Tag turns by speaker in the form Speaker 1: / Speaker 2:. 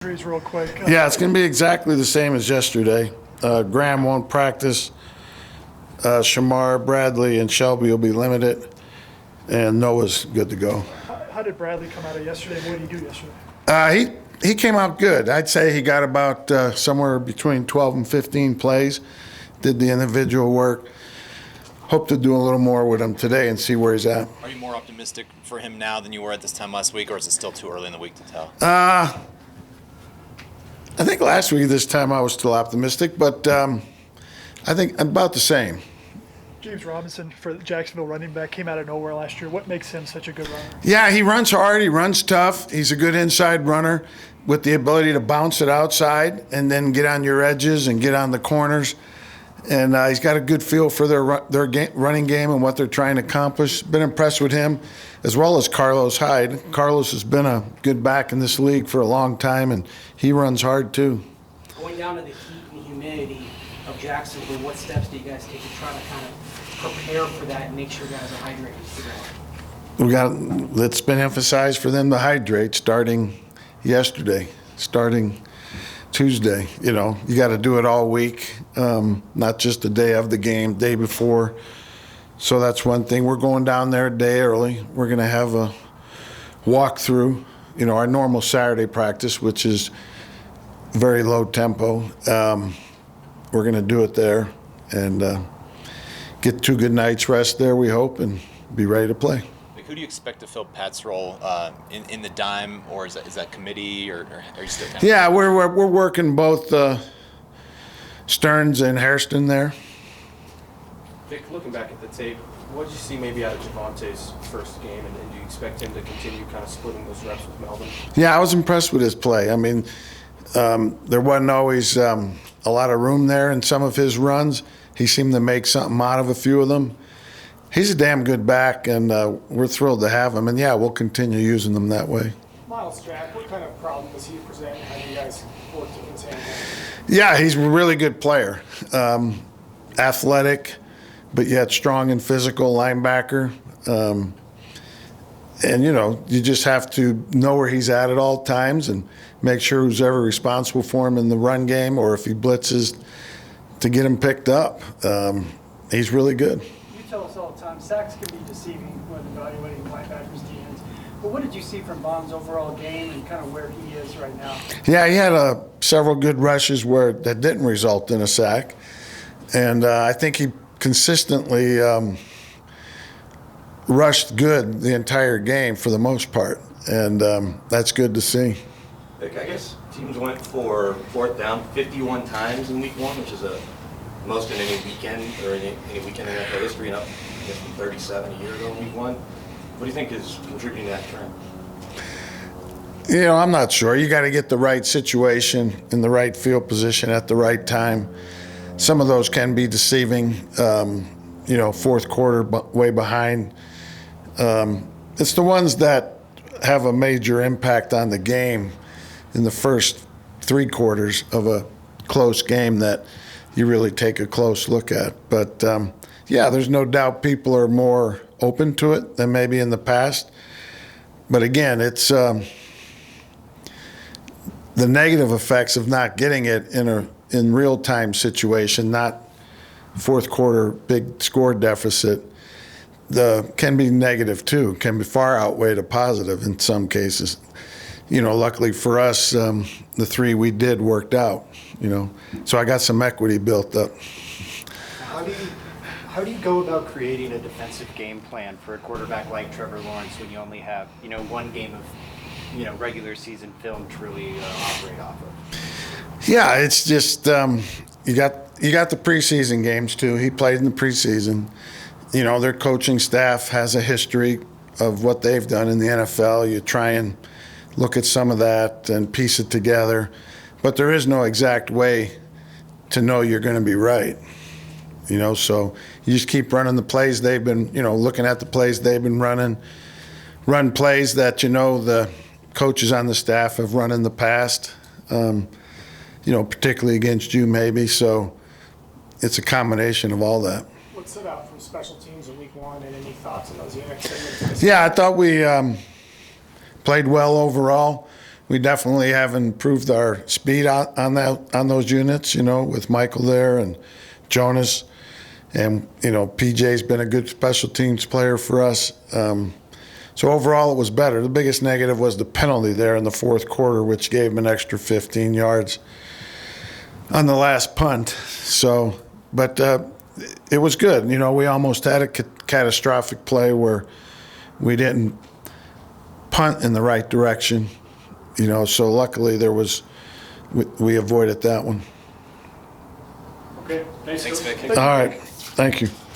Speaker 1: Real quick.
Speaker 2: Yeah, it's going to be exactly the same as yesterday. Graham won't practice. Shamar, Bradley, and Shelby will be limited, and Noah's good to go.
Speaker 1: How did Bradley come out of yesterday? What did he do yesterday?
Speaker 2: He came out good. I'd say he got about somewhere between 12 and 15 plays, did the individual work. Hope to do a little more with him today and see where he's at.
Speaker 3: Are you more optimistic for him now than you were at this time last week, or is it still too early in the week to tell?
Speaker 2: I think last week this time I was still optimistic, but I think about the same.
Speaker 1: James Robinson, for the Jacksonville running back, came out of nowhere last year. What makes him such a good runner?
Speaker 2: Yeah, he runs hard. He runs tough. He's a good inside runner with the ability to bounce it outside and then get on your edges and get on the corners. And he's got a good feel for their running game and what they're trying to accomplish. Been impressed with him, as well as Carlos Hyde. Carlos has been a good back in this league for a long time, and he runs hard too.
Speaker 4: Going down to the heat and humidity of Jacksonville, what steps do you guys take to try to kind of prepare for that and make sure guys are hydrated?
Speaker 2: It's been emphasized for them to hydrate starting yesterday, starting Tuesday. You know, you got to do it all week, not just the day of the game, day before. So that's one thing. We're going down there a day early. We're going to have a walkthrough, you know, our normal Saturday practice, which is very low tempo. We're going to do it there and get 2 good nights rest there, we hope, and be ready to play.
Speaker 3: Who do you expect to fill Pat's role in the dime, or is that committee, or are you still kind of?
Speaker 2: Yeah, we're working both Stearns and Hairston there.
Speaker 5: Vic, looking back at the tape, what did you see maybe out of Javonte's first game, and do you expect him to continue kind of splitting those reps with Melvin?
Speaker 2: Yeah, I was impressed with his play. I mean, there wasn't always a lot of room there in some of his runs. He seemed to make something out of a few of them. He's a damn good back, and we're thrilled to have him. And, yeah, we'll continue using them that way.
Speaker 1: Miles Jack, what kind of problem does he present? How do you guys work to contain him?
Speaker 2: Yeah, he's a really good player. Athletic, but yet strong and physical linebacker. And, you know, you just have to know where he's at all times and make sure who's ever responsible for him in the run game or if he blitzes to get him picked up. He's really good.
Speaker 1: You tell us all the time, sacks can be deceiving when evaluating linebackers, DNs. But what did you see from Bond's overall game and kind of where he is right now?
Speaker 2: Yeah, he had several good rushes that didn't result in a sack. And I think he consistently rushed good the entire game for the most part. And that's good to see.
Speaker 6: Vic, I guess teams went for 4th down 51 times in week 1, which is the most in any weekend or any weekend in NFL history, and up I guess from 37 a year ago in week 1. What do you think is contributing to that trend?
Speaker 2: You know, I'm not sure. You got to get the right situation in the right field position at the right time. Some of those can be deceiving, you know, fourth quarter way behind. It's the ones that have a major impact on the game in the first 3 quarters of a close game that you really take a close look at. But, yeah, there's no doubt people are more open to it than maybe in the past. But, again, it's the negative effects of not getting it in real-time situation, not fourth quarter big score deficit, can be negative too, can be far outweigh the positive in some cases. You know, luckily for us, the 3 we did worked out, you know. So I got some equity built up.
Speaker 7: How do you go about creating a defensive game plan for a quarterback like Trevor Lawrence when you only have, you know, 1 game of, you know, regular season film to really operate off of?
Speaker 2: Yeah, it's just you got the preseason games too. He played in the preseason. You know, their coaching staff has a history of what they've done in the NFL. You try and look at some of that and piece it together. But there is no exact way to know you're going to be right. You know, so you just keep running the plays they've been, you know, looking at the plays they've been running, run plays that, you know, the coaches on the staff have run in the past, you know, particularly against you maybe. So it's a combination of all that.
Speaker 1: What stood out from special teams in week 1 and any thoughts on those units?
Speaker 2: Yeah, I thought we played well overall. we definitely have improved our speed on those units, with Michael there and Jonas. And, PJ's been a good special teams player for us. So overall, it was better. The biggest negative was the penalty there in the fourth quarter, which gave him an extra 15 yards on the last punt. So, but it was good. We almost had a catastrophic play where we didn't punt in the right direction. So luckily we avoided that one.
Speaker 1: Okay, thanks.
Speaker 3: Thanks, Vic.
Speaker 2: All right, thank you.